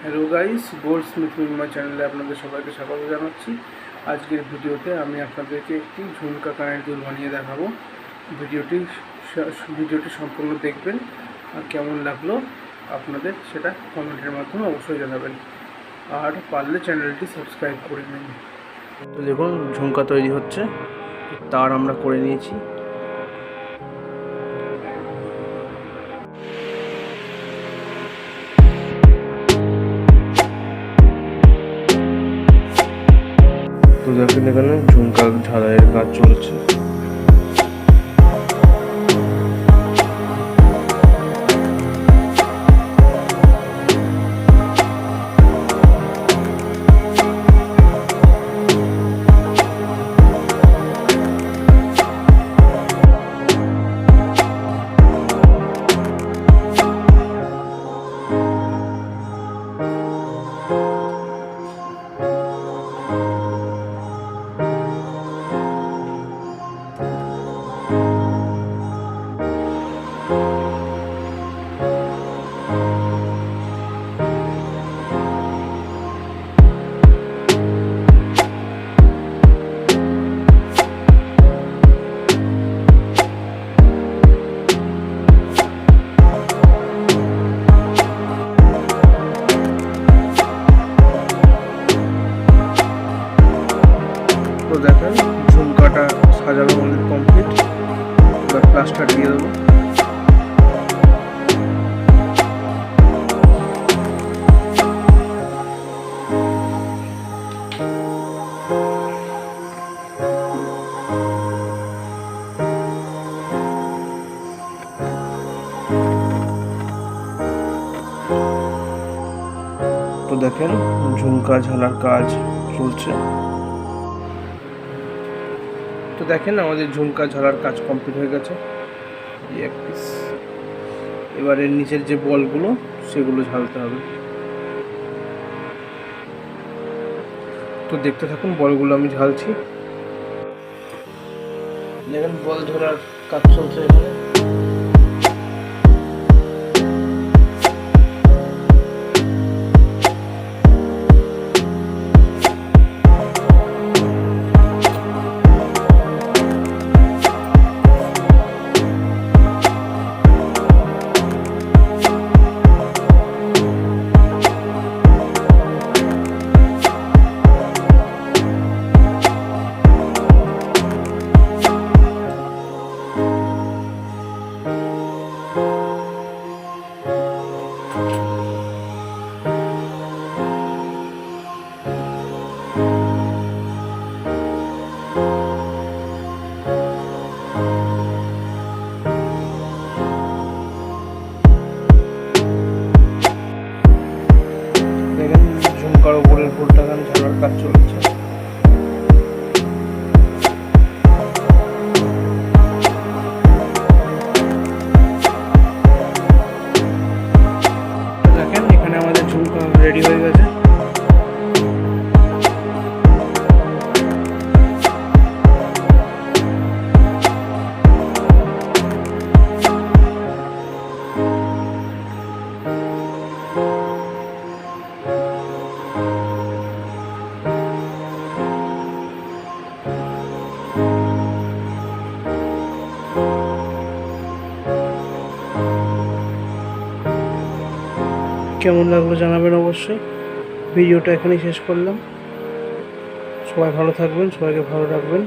Hello guys, gold Smith minima চ্যানেলে আপনাদের সবাইকে স্বাগত জানাচ্ছি। আজকের ভিডিওতে আমি আপনাদেরকে একটি ঝুমকা কানের দুল বানিয়ে দেখাবো। ভিডিওটি সম্পূর্ণ দেখবেন, আর কেমন লাগলো আপনাদের সেটা কমেন্টের মাধ্যমে অবশ্যই জানাবেন, আর পারলে চ্যানেলটি সাবস্ক্রাইব করে নিন। তো দেখুন, ঝুমকা তৈরি হচ্ছে, তার আমরা করে নিয়েছি। তো দেখেন, এখানে ঝুমকা ঝালাইয়ের কাজ চলছে। তো দেখেন, ঝুমকাটা সাজানো আমাদের কমপ্লিট। এবার প্লাস্টার দিয়ে দেবো। তো দেখেন, ঝুমকা ঝালার কাজ চলছে। তো দেখেন, আমাদের ঝুমকা ঝালার কাজ কমপ্লিট হয়ে গেছে। এক পিস। এবারে নিচের যে বলগুলো সেগুলো ঝালতে হবে। তো দেখতে থাকুন, বলগুলো আমি ঝালছি। দেখেন, বল ঝালার কাজ চলছে এখানে। দেখেন, ঝুমকার উপরের ফুলটা ঝালার কাজ চলছে। দেখেন, এখানে আমাদের ঝুমকা রেডি হয়ে গেছে। কেমন লাগলো জানাবেন অবশ্যই। ভিডিওটা এখানেই শেষ করলাম। সবাই ভালো থাকবেন, সবাইকে ভালো রাখবেন।